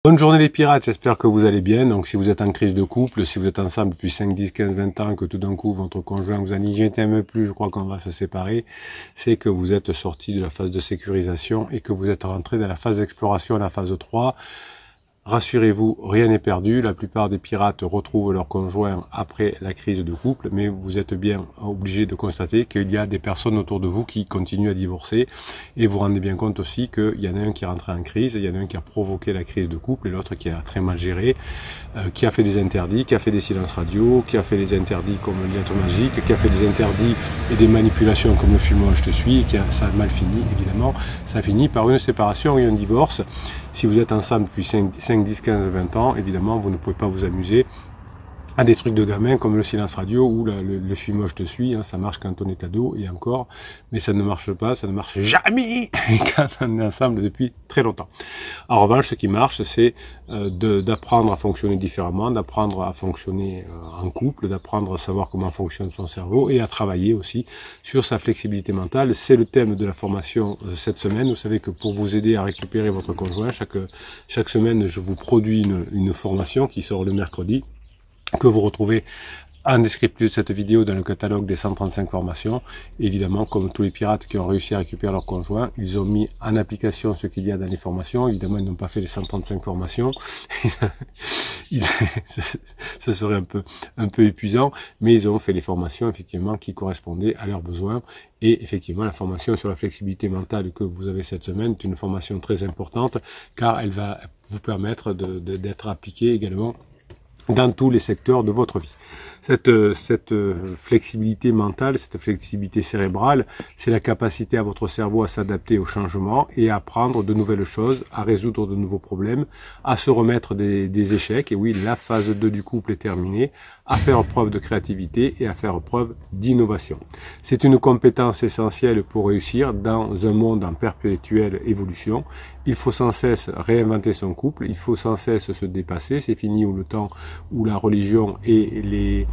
Bonne journée les pirates, j'espère que vous allez bien. Donc si vous êtes en crise de couple, si vous êtes ensemble depuis 5, 10, 15, 20 ans, que tout d'un coup votre conjoint vous a dit je t'aime plus, je crois qu'on va se séparer, c'est que vous êtes sorti de la phase de sécurisation et que vous êtes rentré dans la phase d'exploration, la phase 3. Rassurez-vous, rien n'est perdu, la plupart des pirates retrouvent leur conjoint après la crise de couple, mais vous êtes bien obligé de constater qu'il y a des personnes autour de vous qui continuent à divorcer, et vous rendez bien compte aussi qu'il y en a un qui est rentré en crise, il y en a un qui a provoqué la crise de couple, et l'autre qui a très mal géré, qui a fait des interdits, qui a fait des silences radio, qui a fait des interdits comme une lettre magique, qui a fait des interdits et des manipulations comme le fumoir je te suis, et ça a mal fini, évidemment, ça finit par une séparation et un divorce. Si vous êtes ensemble depuis 5, 10, 15, 20 ans, évidemment, vous ne pouvez pas vous amuser à des trucs de gamin comme le silence radio ou le film je te suis, hein, ça marche quand on est ado et encore, mais ça ne marche pas, ça ne marche jamais quand on est ensemble depuis très longtemps. En revanche, ce qui marche, c'est d'apprendre à fonctionner différemment, d'apprendre à fonctionner en couple, d'apprendre à savoir comment fonctionne son cerveau et à travailler aussi sur sa flexibilité mentale. C'est le thème de la formation cette semaine. Vous savez que pour vous aider à récupérer votre conjoint, chaque semaine, je vous produis une formation qui sort le mercredi, que vous retrouvez en descriptif de cette vidéo dans le catalogue des 135 formations. Évidemment, comme tous les pirates qui ont réussi à récupérer leur conjoint, ils ont mis en application ce qu'il y a dans les formations. Évidemment, ils n'ont pas fait les 135 formations. Ce serait un peu épuisant, mais ils ont fait les formations effectivement qui correspondaient à leurs besoins. Et effectivement, la formation sur la flexibilité mentale que vous avez cette semaine est une formation très importante, car elle va vous permettre d'être appliquée également dans tous les secteurs de votre vie. Cette flexibilité mentale, cette flexibilité cérébrale, c'est la capacité à votre cerveau à s'adapter au changement et à apprendre de nouvelles choses, à résoudre de nouveaux problèmes, à se remettre des échecs. Et oui, la phase 2 du couple est terminée, à faire preuve de créativité et à faire preuve d'innovation. C'est une compétence essentielle pour réussir dans un monde en perpétuelle évolution. Il faut sans cesse réinventer son couple, il faut sans cesse se dépasser. C'est fini le temps où la religion et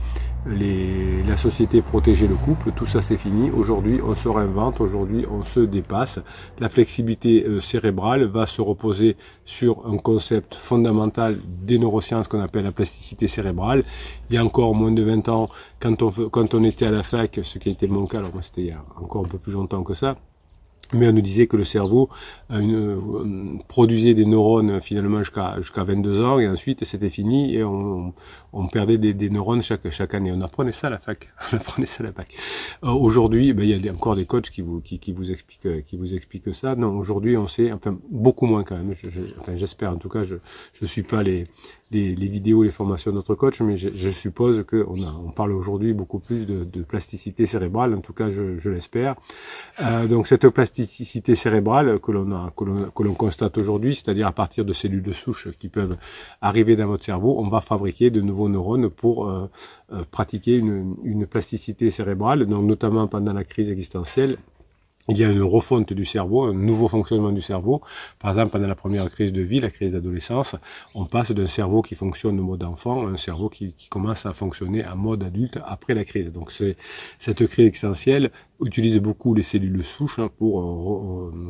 la société protégeait le couple, tout ça c'est fini. Aujourd'hui on se réinvente, aujourd'hui on se dépasse. La flexibilité cérébrale va se reposer sur un concept fondamental des neurosciences qu'on appelle la plasticité cérébrale. Il y a encore moins de 20 ans, quand on était à la fac, ce qui a été mon cas, alors moi c'était il y a encore un peu plus longtemps que ça, mais on nous disait que le cerveau produisait des neurones finalement jusqu'à 22 ans et ensuite c'était fini et on perdait des neurones chaque année. On apprenait ça à la fac. On apprenait ça à la fac. Aujourd'hui, ben, il y a encore des coachs qui vous expliquent ça. Non, aujourd'hui on sait, enfin beaucoup moins quand même. Enfin j'espère en tout cas. Je suis pas les vidéos, les formations de notre coach, mais je suppose qu'on parle aujourd'hui beaucoup plus de plasticité cérébrale. En tout cas, je l'espère. Donc cette plasticité cérébrale que l'on constate aujourd'hui, c'est-à-dire à partir de cellules de souche qui peuvent arriver dans votre cerveau, on va fabriquer de nouveaux neurones pour pratiquer une plasticité cérébrale, donc notamment pendant la crise existentielle. Il y a une refonte du cerveau, un nouveau fonctionnement du cerveau. Par exemple, pendant la première crise de vie, la crise d'adolescence, on passe d'un cerveau qui fonctionne en mode enfant à un cerveau qui commence à fonctionner en mode adulte après la crise. Donc cette crise existentielle utilise beaucoup les cellules souches pour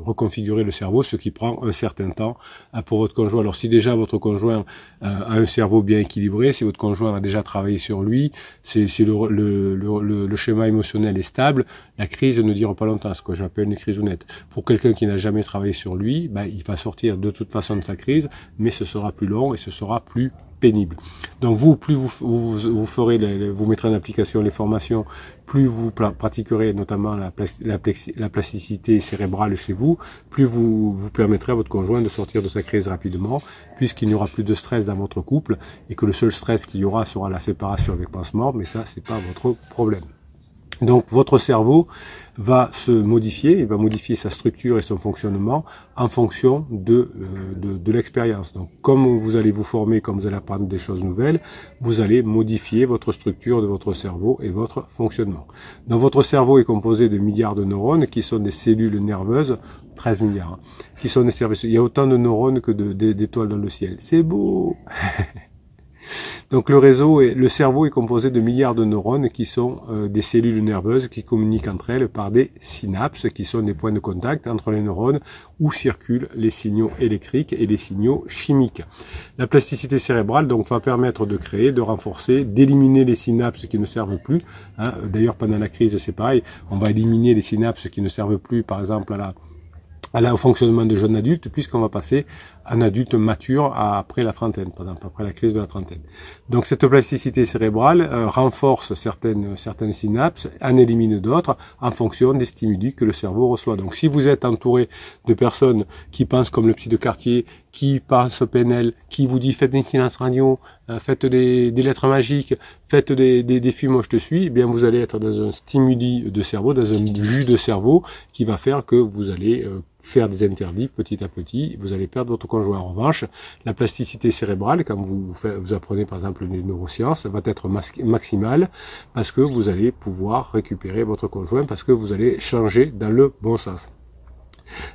reconfigurer le cerveau, ce qui prend un certain temps pour votre conjoint. Alors si déjà votre conjoint a un cerveau bien équilibré, si votre conjoint a déjà travaillé sur lui, si le schéma émotionnel est stable, la crise ne dure pas longtemps, ce que j'appelle une crisounette. Pour quelqu'un qui n'a jamais travaillé sur lui, ben, il va sortir de toute façon de sa crise, mais ce sera plus long et ce sera plus pénible. Donc plus vous mettrez en application les formations, plus vous pratiquerez notamment la plasticité cérébrale chez vous, plus vous permettrez à votre conjoint de sortir de sa crise rapidement, puisqu'il n'y aura plus de stress dans votre couple, et que le seul stress qu'il y aura sera la séparation avec pansement, mais ça c'est pas votre problème. Donc votre cerveau va se modifier, il va modifier sa structure et son fonctionnement en fonction de l'expérience. Donc comme vous allez vous former, comme vous allez apprendre des choses nouvelles, vous allez modifier votre structure de votre cerveau et votre fonctionnement. Donc votre cerveau est composé de milliards de neurones qui sont des cellules nerveuses, 13 milliards, qui sont des cerveaux. Il y a autant de neurones que d'étoiles dans le ciel. C'est beau. Donc le cerveau est composé de milliards de neurones qui sont des cellules nerveuses qui communiquent entre elles par des synapses qui sont des points de contact entre les neurones où circulent les signaux électriques et les signaux chimiques. La plasticité cérébrale donc va permettre de créer, de renforcer, d'éliminer les synapses qui ne servent plus. Hein. D'ailleurs pendant la crise c'est pareil, on va éliminer les synapses qui ne servent plus par exemple au fonctionnement de jeunes adultes, puisqu'on va passer un adulte mature après la trentaine, par exemple, après la crise de la trentaine. Donc cette plasticité cérébrale renforce certaines synapses, en élimine d'autres, en fonction des stimuli que le cerveau reçoit. Donc si vous êtes entouré de personnes qui pensent comme le psy de quartier, qui pensent au PNL, qui vous dit faites des silences radio, faites des lettres magiques, faites des films, moi je te suis, eh bien vous allez être dans un stimuli de cerveau, dans un jus de cerveau qui va faire que vous allez faire des interdits petit à petit, vous allez perdre votre conjoint. En revanche, la plasticité cérébrale, quand vous apprenez par exemple les neurosciences, va être maximale parce que vous allez pouvoir récupérer votre conjoint, parce que vous allez changer dans le bon sens.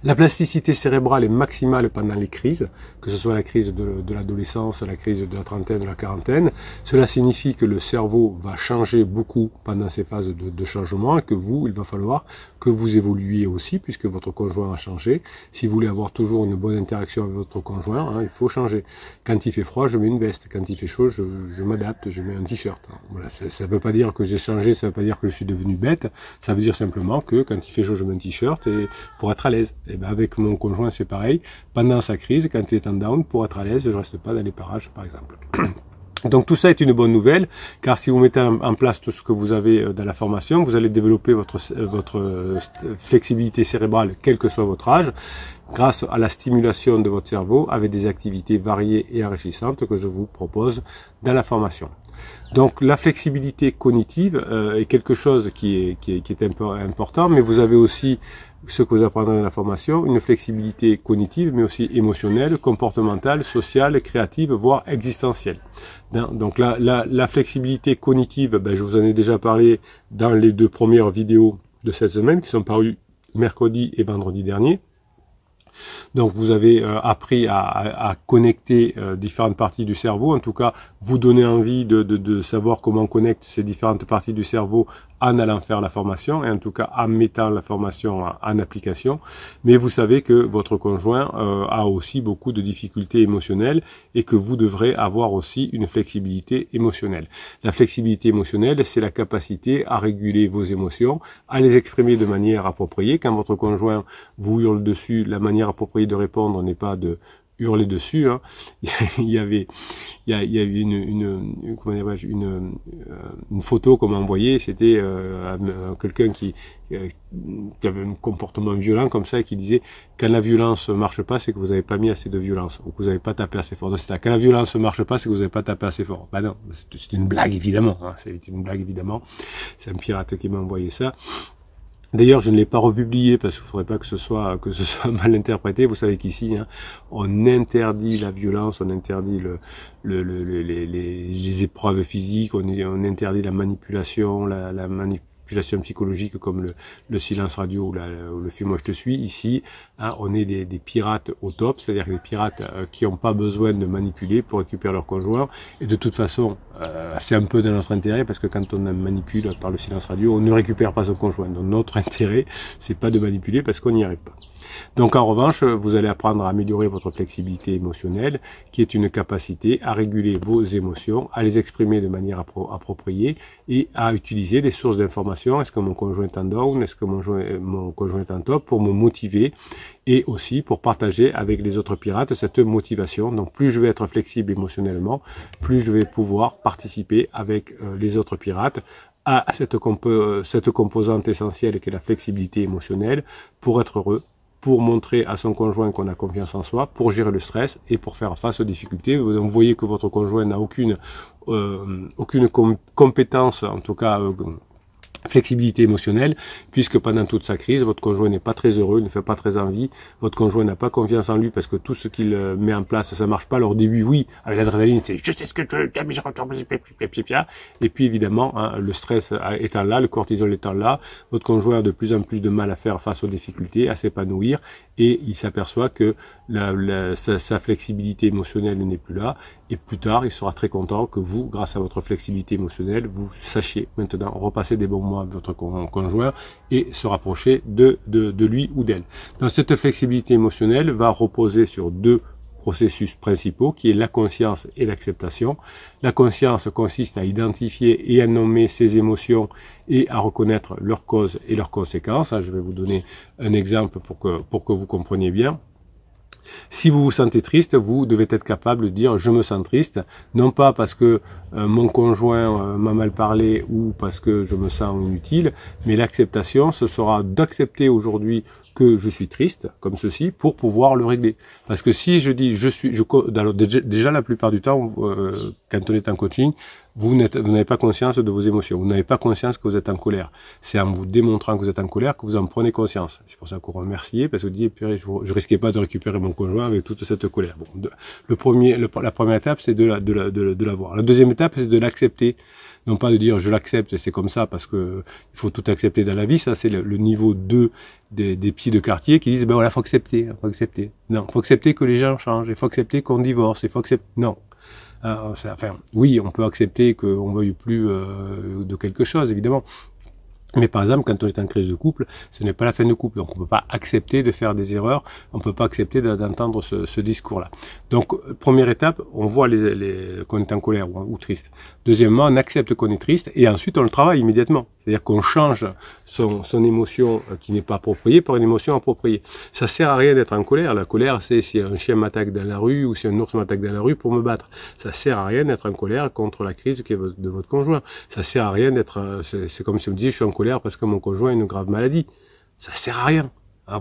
La plasticité cérébrale est maximale pendant les crises, que ce soit la crise de l'adolescence, la crise de la trentaine, de la quarantaine. Cela signifie que le cerveau va changer beaucoup pendant ces phases de changement et que il va falloir que vous évoluiez aussi puisque votre conjoint a changé. Si vous voulez avoir toujours une bonne interaction avec votre conjoint, hein, il faut changer. Quand il fait froid, je mets une veste. Quand il fait chaud, je m'adapte, je mets un t-shirt. Voilà, ça ne veut pas dire que j'ai changé, ça ne veut pas dire que je suis devenu bête. Ça veut dire simplement que quand il fait chaud, je mets un t-shirt et pour être à l'aise. Et bien avec mon conjoint, c'est pareil. Pendant sa crise, quand il est en down, pour être à l'aise, je ne reste pas dans les parages, par exemple. Donc tout ça est une bonne nouvelle, car si vous mettez en place tout ce que vous avez dans la formation, vous allez développer votre flexibilité cérébrale, quel que soit votre âge, grâce à la stimulation de votre cerveau avec des activités variées et enrichissantes que je vous propose dans la formation. Donc la flexibilité cognitive est quelque chose qui est un peu important, mais vous avez aussi ce que vous apprendrez dans la formation, une flexibilité cognitive, mais aussi émotionnelle, comportementale, sociale, créative, voire existentielle. Donc la flexibilité cognitive, ben, je vous en ai déjà parlé dans les 2 premières vidéos de cette semaine, qui sont parues mercredi et vendredi dernier. Donc vous avez appris à connecter différentes parties du cerveau, en tout cas vous donner envie de savoir comment on connecte ces différentes parties du cerveau en allant faire la formation, et en tout cas en mettant la formation en application. Mais vous savez que votre conjoint a aussi beaucoup de difficultés émotionnelles et que vous devrez avoir aussi une flexibilité émotionnelle. La flexibilité émotionnelle, c'est la capacité à réguler vos émotions, à les exprimer de manière appropriée. Quand votre conjoint vous hurle dessus, la manière appropriée de répondre n'est pas de hurler dessus. Hein. Il y avait une photo qu'on m'a envoyée, c'était quelqu'un qui avait un comportement violent comme ça et qui disait quand la violence marche pas, c'est que vous n'avez pas mis assez de violence ou que vous n'avez pas tapé assez fort. Donc, quand la violence marche pas, c'est que vous n'avez pas tapé assez fort. Ben non, c'est une blague évidemment. Hein. C'est une blague évidemment. C'est un pirate qui m'a envoyé ça. D'ailleurs, je ne l'ai pas republié parce qu'il ne faudrait pas que ce soit mal interprété. Vous savez qu'ici, hein, on interdit la violence, on interdit les épreuves physiques, on interdit la manipulation, la manipulation psychologique comme le silence radio ou le film Moi je te suis. Ici, hein, on est des pirates au top, c'est-à-dire des pirates qui n'ont pas besoin de manipuler pour récupérer leur conjoint. Et de toute façon, c'est un peu dans notre intérêt parce que quand on manipule par le silence radio, on ne récupère pas son conjoint. Donc notre intérêt, c'est pas de manipuler parce qu'on n'y arrive pas. Donc en revanche, vous allez apprendre à améliorer votre flexibilité émotionnelle, qui est une capacité à réguler vos émotions, à les exprimer de manière appropriée et à utiliser des sources d'informations. Est-ce que mon conjoint est en down? Est-ce que mon conjoint est en top? Pour me motiver et aussi pour partager avec les autres pirates cette motivation. Donc plus je vais être flexible émotionnellement, plus je vais pouvoir participer avec les autres pirates à cette composante essentielle qui est la flexibilité émotionnelle pour être heureux, pour montrer à son conjoint qu'on a confiance en soi, pour gérer le stress et pour faire face aux difficultés. Donc, vous voyez que votre conjoint n'a aucune compétence, en tout cas flexibilité émotionnelle, puisque pendant toute sa crise, votre conjoint n'est pas très heureux, ne fait pas très envie, votre conjoint n'a pas confiance en lui parce que tout ce qu'il met en place, ça marche pas. Alors au début, oui, avec l'adrénaline, c'est je sais ce que je veux, mais je retourne, et puis évidemment, hein, le stress étant là, le cortisol étant là, votre conjoint a de plus en plus de mal à faire face aux difficultés, à s'épanouir, et il s'aperçoit que sa flexibilité émotionnelle n'est plus là, et plus tard, il sera très content que vous, grâce à votre flexibilité émotionnelle, vous sachiez maintenant repasser des bons moments avec votre conjoint et se rapprocher de lui ou d'elle. Donc cette flexibilité émotionnelle va reposer sur deux processus principaux, qui est la conscience et l'acceptation. La conscience consiste à identifier et à nommer ses émotions et à reconnaître leurs causes et leurs conséquences. Je vais vous donner un exemple pour que vous compreniez bien. Si vous vous sentez triste, vous devez être capable de dire « je me sens triste », non pas parce que mon conjoint m'a mal parlé ou parce que je me sens inutile, mais l'acceptation, ce sera d'accepter aujourd'hui que je suis triste, comme ceci, pour pouvoir le régler. Parce que si je dis déjà la plupart du temps, quand on est en coaching, vous n'avez pas conscience de vos émotions, vous n'avez pas conscience que vous êtes en colère. C'est en vous démontrant que vous êtes en colère que vous en prenez conscience. C'est pour ça qu'on remercie, parce que vous dites, je risquais pas de récupérer mon conjoint avec toute cette colère. Bon, la première étape, c'est de la voir. La deuxième étape, c'est de l'accepter. Non pas de dire je l'accepte, c'est comme ça, parce que il faut tout accepter dans la vie. Ça, c'est le niveau 2 des psys de quartier qui disent, ben voilà, faut accepter. Non, faut accepter que les gens changent, il faut accepter qu'on divorce, il faut accepter, non. Enfin, oui, on peut accepter qu'on veuille plus de quelque chose, évidemment. Mais par exemple, quand on est en crise de couple, ce n'est pas la fin de couple. Donc, on ne peut pas accepter de faire des erreurs. On ne peut pas accepter d'entendre ce discours-là. Donc, première étape, on voit qu'on est en colère ou triste. Deuxièmement, on accepte qu'on est triste et ensuite, on le travaille immédiatement. C'est-à-dire qu'on change son émotion qui n'est pas appropriée par une émotion appropriée. Ça sert à rien d'être en colère. La colère, c'est si un chien m'attaque dans la rue ou si un ours m'attaque dans la rue pour me battre. Ça sert à rien d'être en colère contre la crise qui est de votre conjoint. Ça sert à rien d'être... C'est comme si on me disait, je suis en colère parce que mon conjoint a une grave maladie. Ça sert à rien.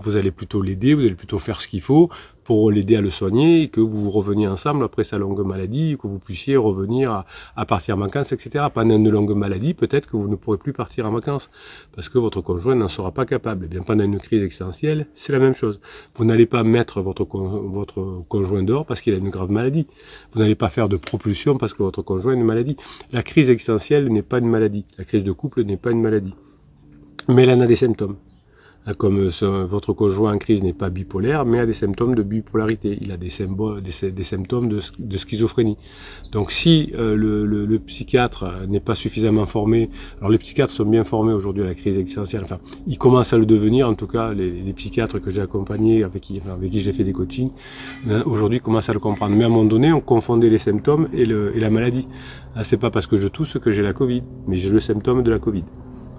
Vous allez plutôt l'aider, vous allez plutôt faire ce qu'il faut pour l'aider à le soigner, et que vous reveniez ensemble après sa longue maladie, que vous puissiez revenir à partir en vacances, etc. Pendant une longue maladie, peut-être que vous ne pourrez plus partir en vacances, parce que votre conjoint n'en sera pas capable. Et bien, pendant une crise existentielle, c'est la même chose. Vous n'allez pas mettre votre conjoint dehors parce qu'il a une grave maladie. Vous n'allez pas faire de propulsion parce que votre conjoint a une maladie. La crise existentielle n'est pas une maladie. La crise de couple n'est pas une maladie. Mais elle en a des symptômes. Comme votre conjoint en crise n'est pas bipolaire, mais a des symptômes de bipolarité. Il a des symptômes de schizophrénie. Donc si le psychiatre n'est pas suffisamment formé, alors les psychiatres sont bien formés aujourd'hui à la crise existentielle, enfin, ils commencent à le devenir, en tout cas, les psychiatres que j'ai accompagnés, avec qui j'ai fait des coachings, aujourd'hui commencent à le comprendre. Mais à un moment donné, on confondait les symptômes et la maladie. C'est pas parce que je tousse que j'ai la Covid, mais j'ai le symptôme de la Covid.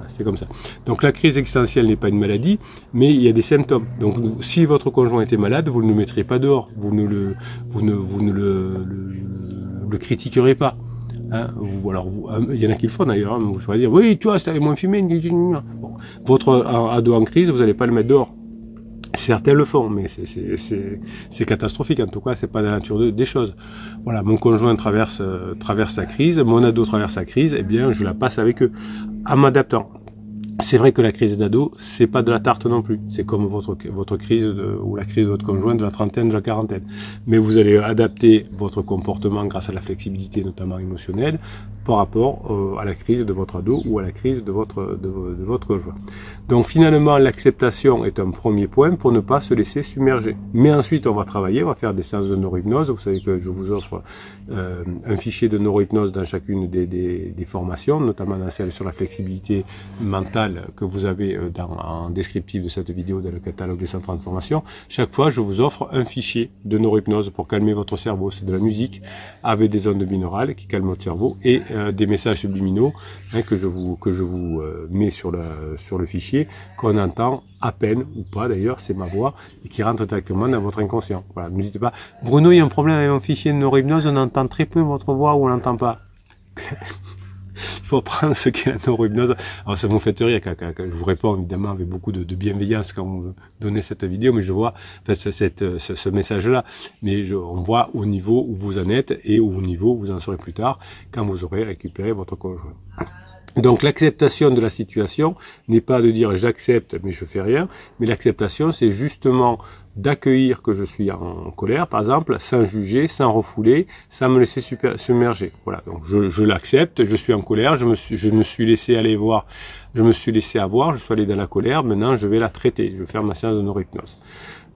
C'est comme ça. Donc la crise existentielle n'est pas une maladie, mais il y a des symptômes. Donc si votre conjoint était malade, vous ne le mettriez pas dehors, vous ne le critiquerez pas. Il y en a qui le font d'ailleurs, vous pourrez dire, oui, tu vois, si t'avais moins fumé, bon, votre ado en crise, vous n'allez pas le mettre dehors. Certains le font, mais c'est catastrophique. En tout cas, c'est pas la nature des choses. Voilà, mon conjoint traverse sa crise, mon ado traverse sa crise, eh bien, je la passe avec eux, en m'adaptant. C'est vrai que la crise d'ado, c'est pas de la tarte non plus. C'est comme votre crise ou la crise de votre conjoint de la trentaine, de la quarantaine. Mais vous allez adapter votre comportement grâce à la flexibilité, notamment émotionnelle, par rapport à la crise de votre ado ou à la crise de votre conjoint. Donc finalement, l'acceptation est un premier point pour ne pas se laisser submerger. Mais ensuite, on va travailler, on va faire des séances de neurohypnose. Vous savez que je vous offre un fichier de neurohypnose dans chacune des formations, notamment dans celle sur la flexibilité mentale que vous avez en descriptif de cette vidéo dans le catalogue des centres de formation. Chaque fois, je vous offre un fichier de neurohypnose pour calmer votre cerveau. C'est de la musique avec des ondes binaurales qui calment votre cerveau et des messages subliminaux que je vous mets sur le fichier, qu'on entend à peine ou pas d'ailleurs, c'est ma voix, et qui rentre directement dans votre inconscient. Voilà, ne me dites pas, Bruno, il y a un problème avec mon fichier de neurohypnose, on entend très peu votre voix ou on l'entend pas. Il faut apprendre ce qu'est la neurohypnose. Alors ça vous fait rire, je vous réponds évidemment avec beaucoup de bienveillance quand vous me donnez cette vidéo, mais je vois ce message-là. Mais on voit au niveau où vous en êtes et au niveau où vous en serez plus tard, quand vous aurez récupéré votre conjoint. Donc l'acceptation de la situation n'est pas de dire j'accepte mais je fais rien, mais l'acceptation c'est justement d'accueillir que je suis en colère, par exemple, sans juger, sans refouler, sans me laisser submerger. Voilà, donc je l'accepte, je suis en colère, je me suis laissé aller voir, je me suis laissé avoir, je suis allé dans la colère, maintenant je vais la traiter, je vais faire ma séance de neurohypnose.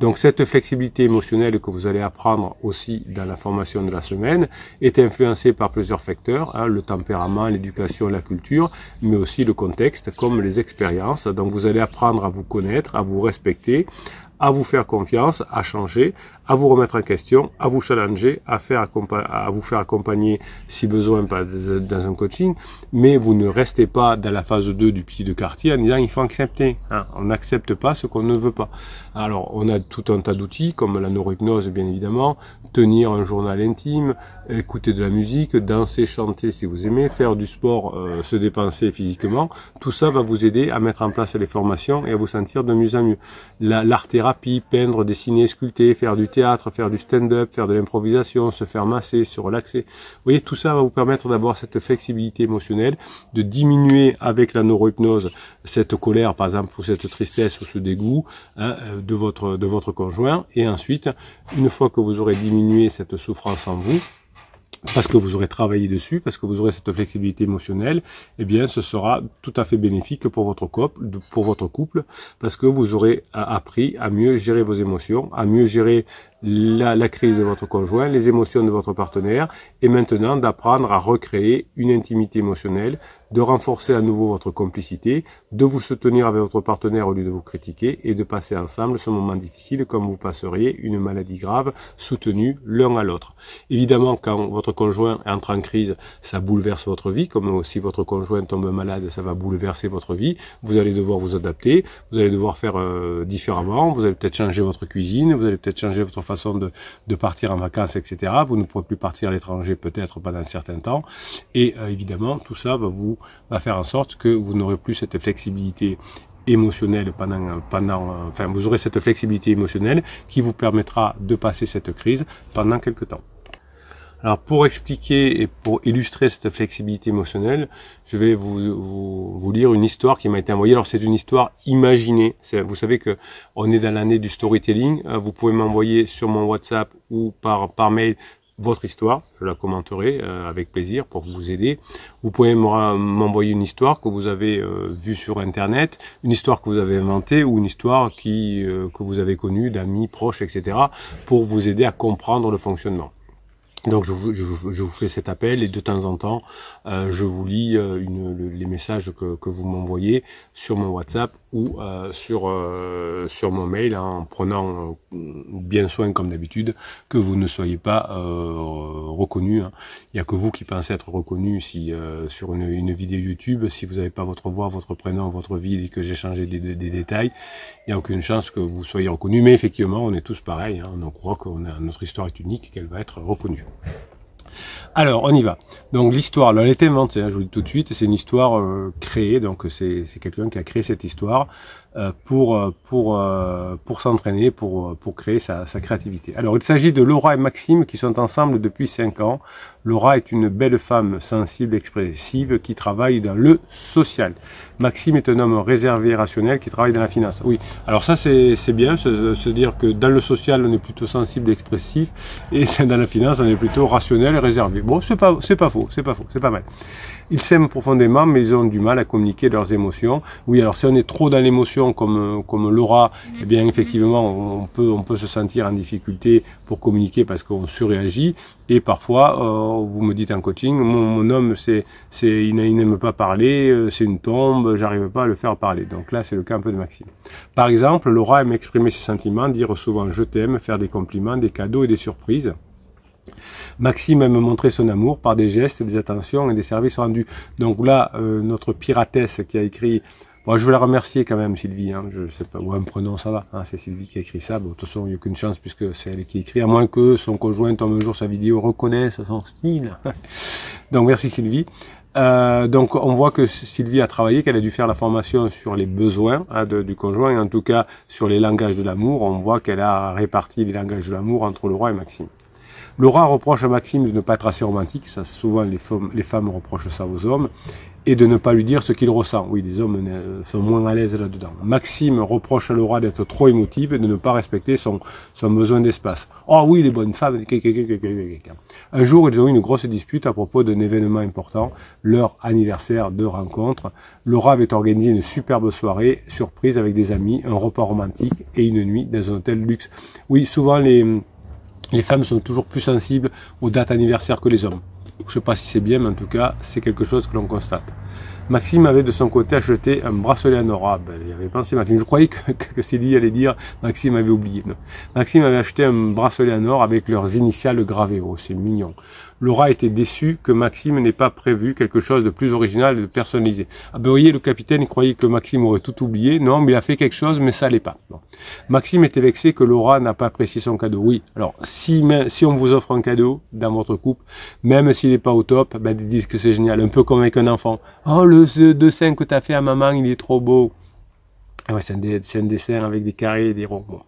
Donc cette flexibilité émotionnelle que vous allez apprendre aussi dans la formation de la semaine est influencée par plusieurs facteurs, hein, le tempérament, l'éducation, la culture, mais aussi le contexte comme les expériences. Donc vous allez apprendre à vous connaître, à vous respecter, à vous faire confiance, à changer, à vous remettre en question, à vous challenger, à vous faire accompagner si besoin dans un coaching, mais vous ne restez pas dans la phase 2 du psy de quartier en disant il faut accepter. Hein. On n'accepte pas ce qu'on ne veut pas. Alors on a tout un tas d'outils comme la neurohypnose bien évidemment, tenir un journal intime, écouter de la musique, danser, chanter si vous aimez, faire du sport, se dépenser physiquement, tout ça va vous aider à mettre en place les formations et à vous sentir de mieux en mieux. L'art-thérapie, peindre, dessiner, sculpter, faire du théâtre, faire du stand-up, faire de l'improvisation, se faire masser, se relaxer. Vous voyez, tout ça va vous permettre d'avoir cette flexibilité émotionnelle, de diminuer avec la neurohypnose cette colère, par exemple, ou cette tristesse ou ce dégoût hein, de votre conjoint. Et ensuite, une fois que vous aurez diminué cette souffrance en vous, parce que vous aurez travaillé dessus, parce que vous aurez cette flexibilité émotionnelle, eh bien, ce sera tout à fait bénéfique pour votre couple, parce que vous aurez appris à mieux gérer vos émotions, à mieux gérer la crise de votre conjoint, les émotions de votre partenaire, et maintenant d'apprendre à recréer une intimité émotionnelle, de renforcer à nouveau votre complicité, de vous soutenir avec votre partenaire au lieu de vous critiquer, et de passer ensemble ce moment difficile comme vous passeriez une maladie grave, soutenue l'un à l'autre. Évidemment, quand votre conjoint entre en crise, ça bouleverse votre vie, comme si votre conjoint tombe malade, ça va bouleverser votre vie, vous allez devoir vous adapter, vous allez devoir faire différemment, vous allez peut-être changer votre cuisine, vous allez peut-être changer votre façon de partir en vacances, etc. Vous ne pourrez plus partir à l'étranger peut-être pendant un certain temps. Et évidemment, tout ça va faire en sorte que vous n'aurez plus cette flexibilité émotionnelle enfin, vous aurez cette flexibilité émotionnelle qui vous permettra de passer cette crise pendant quelque temps. Alors pour expliquer et pour illustrer cette flexibilité émotionnelle, je vais vous lire une histoire qui m'a été envoyée. Alors c'est une histoire imaginée. Vous savez que on est dans l'année du storytelling. Vous pouvez m'envoyer sur mon WhatsApp ou par mail votre histoire. Je la commenterai avec plaisir pour vous aider. Vous pouvez m'envoyer une histoire que vous avez vue sur Internet, une histoire que vous avez inventée ou une histoire que vous avez connue d'amis, proches, etc. pour vous aider à comprendre le fonctionnement. Donc je vous fais cet appel et de temps en temps je vous lis les messages que vous m'envoyez sur mon WhatsApp ou sur mon mail en prenant bien soin comme d'habitude que vous ne soyez pas reconnu. Hein. Il n'y a que vous qui pensez être reconnu si sur une vidéo YouTube, si vous n'avez pas votre voix, votre prénom, votre ville et que j'ai changé des détails, il n'y a aucune chance que vous soyez reconnu. Mais effectivement, on est tous pareils. Hein. On croit que notre histoire est unique et qu'elle va être reconnue. Alors, on y va. Donc l'histoire, elle a été inventée, hein, je vous le dis tout de suite, c'est une histoire créée, donc c'est quelqu'un qui a créé cette histoire pour s'entraîner, pour créer sa créativité. Alors, il s'agit de Laura et Maxime qui sont ensemble depuis 5 ans. Laura est une belle femme sensible, expressive, qui travaille dans le social. Maxime est un homme réservé et rationnel qui travaille dans la finance. Oui, alors ça c'est bien, se dire que dans le social on est plutôt sensible et expressif, et dans la finance on est plutôt rationnel et réservé. Bon, c'est pas faux, c'est pas mal. Ils s'aiment profondément, mais ils ont du mal à communiquer leurs émotions. Oui, alors si on est trop dans l'émotion comme Laura, eh bien effectivement, on peut se sentir en difficulté pour communiquer parce qu'on surréagit. Et parfois, vous me dites en coaching, mon homme, il n'aime pas parler, c'est une tombe, j'arrive pas à le faire parler. Donc là, c'est le cas un peu de Maxime. Par exemple, Laura aime exprimer ses sentiments, dire souvent je t'aime, faire des compliments, des cadeaux et des surprises. Maxime aime montrer son amour par des gestes, des attentions et des services rendus. Donc là, notre piratesse qui a écrit... Bon, je veux la remercier quand même, Sylvie. Hein, je sais pas, ou un prénom, ça va. Hein, c'est Sylvie qui a écrit ça. Bon, de toute façon, il n'y a aucune chance puisque c'est elle qui écrit, à moins que son conjoint tombe un jour sa vidéo reconnaisse son style. Donc merci Sylvie. Donc on voit que Sylvie a travaillé, qu'elle a dû faire la formation sur les besoins du conjoint, et en tout cas sur les langages de l'amour. On voit qu'elle a réparti les langages de l'amour entre Laura et Maxime. Laura reproche à Maxime de ne pas être assez romantique, ça souvent les femmes reprochent ça aux hommes, et de ne pas lui dire ce qu'il ressent. Oui, les hommes sont moins à l'aise là-dedans. Maxime reproche à Laura d'être trop émotive et de ne pas respecter son besoin d'espace. Oh oui, les bonnes femmes. Un jour, ils ont eu une grosse dispute à propos d'un événement important, leur anniversaire de rencontre. Laura avait organisé une superbe soirée, surprise avec des amis, un repas romantique et une nuit dans un hôtel luxe. Oui, souvent les femmes sont toujours plus sensibles aux dates anniversaires que les hommes. Je ne sais pas si c'est bien, mais en tout cas, c'est quelque chose que l'on constate. Maxime avait de son côté acheté un bracelet en or. Ah, ben, il avait pensé Maxime. Je croyais que Célie allait dire Maxime avait oublié. Non. Maxime avait acheté un bracelet en or avec leurs initiales gravées. Oh, c'est mignon. Laura était déçue que Maxime n'ait pas prévu quelque chose de plus original et de personnalisé. Ah ben, vous voyez, le capitaine il croyait que Maxime aurait tout oublié. Non, mais il a fait quelque chose, mais ça n'allait pas. Bon. Maxime était vexé que Laura n'a pas apprécié son cadeau. Oui, alors, si on vous offre un cadeau dans votre couple, même s'il n'est pas au top, ben, ils disent que c'est génial. Un peu comme avec un enfant. Oh, le dessin que tu as fait à maman, il est trop beau. Ah ouais, c'est un dessin avec des carrés et des ronds. Bon.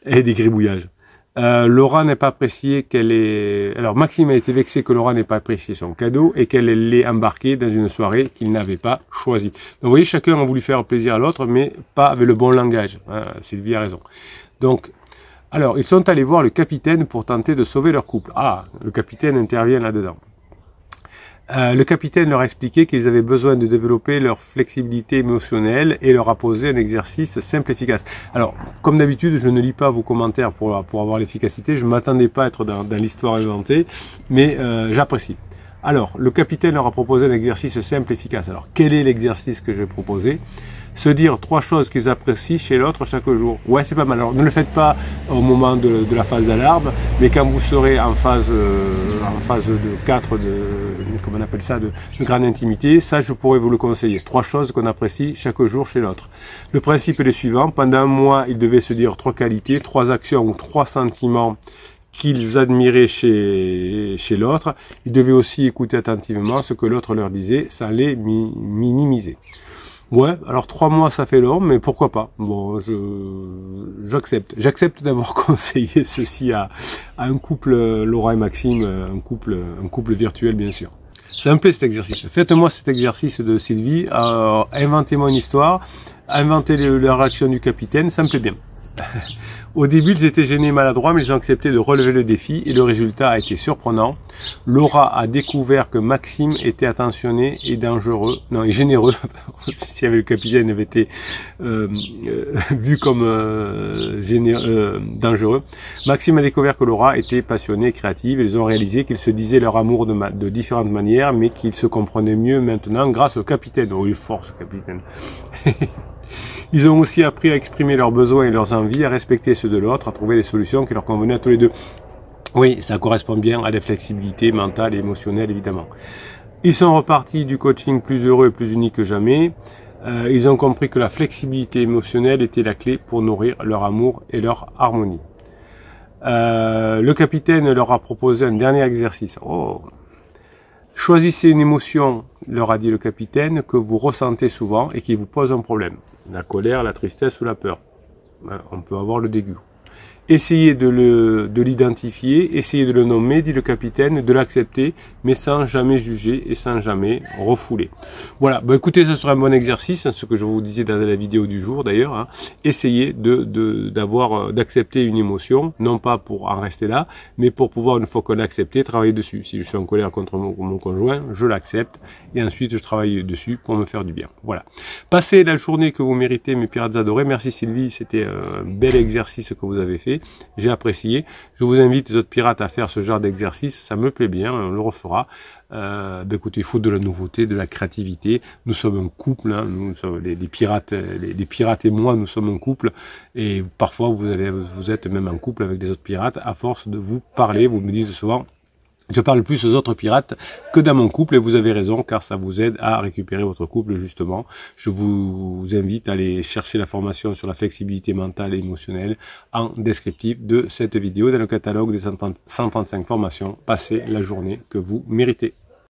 Et des gribouillages. Laura n'a pas apprécié qu'elle ait... Alors Maxime a été vexé que Laura n'ait pas apprécié son cadeau et qu'elle l'ait embarqué dans une soirée qu'il n'avait pas choisie. Donc vous voyez, chacun a voulu faire plaisir à l'autre, mais pas avec le bon langage. Hein, Sylvie a raison. Donc, alors, ils sont allés voir le capitaine pour tenter de sauver leur couple. Ah, le capitaine intervient là-dedans. Le capitaine leur a expliqué qu'ils avaient besoin de développer leur flexibilité émotionnelle et leur a posé un exercice simple et efficace. Alors, comme d'habitude, je ne lis pas vos commentaires pour avoir l'efficacité. Je ne m'attendais pas à être dans l'histoire inventée, mais j'apprécie. Alors, le capitaine leur a proposé un exercice simple et efficace. Alors, quel est l'exercice que j'ai proposé? Se dire 3 choses qu'ils apprécient chez l'autre chaque jour. Ouais, c'est pas mal. Alors, ne le faites pas au moment de la phase d'alarme, mais quand vous serez en phase de 4, comment on appelle ça, de grande intimité, ça, je pourrais vous le conseiller. 3 choses qu'on apprécie chaque jour chez l'autre. Le principe est le suivant. Pendant un mois, ils devaient se dire 3 qualités, 3 actions ou 3 sentiments qu'ils admiraient chez l'autre. Ils devaient aussi écouter attentivement ce que l'autre leur disait sans les minimiser. Ouais, alors 3 mois ça fait long, mais pourquoi pas. Bon, j'accepte. J'accepte d'avoir conseillé ceci à un couple, Laura et Maxime, un couple virtuel bien sûr. Ça me plaît cet exercice. Faites-moi cet exercice de Sylvie, inventez-moi une histoire, inventez la réaction du capitaine, ça me plaît bien. Au début, ils étaient gênés et maladroits, mais ils ont accepté de relever le défi et le résultat a été surprenant. Laura a découvert que Maxime était attentionné et dangereux, non, et généreux. Si le capitaine avait été vu comme dangereux. Maxime a découvert que Laura était passionnée et créative. Ils ont réalisé qu'ils se disaient leur amour de différentes manières, mais qu'ils se comprenaient mieux maintenant grâce au capitaine. Oh, il est fort ce capitaine. Ils ont aussi appris à exprimer leurs besoins et leurs envies, à respecter ceux de l'autre, à trouver des solutions qui leur convenaient à tous les deux. Oui, ça correspond bien à la flexibilité mentale et émotionnelle, évidemment. Ils sont repartis du coaching plus heureux et plus unis que jamais. Ils ont compris que la flexibilité émotionnelle était la clé pour nourrir leur amour et leur harmonie. Le capitaine leur a proposé un dernier exercice. Oh. Choisissez une émotion, leur a dit le capitaine, que vous ressentez souvent et qui vous pose un problème. La colère, la tristesse ou la peur. On peut avoir le dégoût. Essayez de l'identifier, essayez de le nommer, dit le capitaine, de l'accepter, mais sans jamais juger et sans jamais refouler. Voilà, bah écoutez, ce sera un bon exercice, hein, ce que je vous disais dans la vidéo du jour d'ailleurs. Hein. Essayez d'accepter une émotion, non pas pour en rester là, mais pour pouvoir, une fois qu'on l'a accepté, travailler dessus. Si je suis en colère contre mon conjoint, je l'accepte, et ensuite je travaille dessus pour me faire du bien. Voilà. Passez la journée que vous méritez, mes pirates adorés. Merci Sylvie, c'était un bel exercice que vous avez fait. J'ai apprécié. Je vous invite les autres pirates à faire ce genre d'exercice. Ça me plaît bien, on le refera. Écoutez, il faut de la nouveauté, de la créativité. Nous sommes un couple, hein, nous sommes les pirates et moi, nous sommes un couple. Et parfois, vous êtes même en couple avec des autres pirates. À force de vous parler, vous me dites souvent... Je parle plus aux autres pirates que dans mon couple et vous avez raison car ça vous aide à récupérer votre couple justement. Je vous invite à aller chercher la formation sur la flexibilité mentale et émotionnelle en descriptif de cette vidéo dans le catalogue des 135 formations. Passez la journée que vous méritez.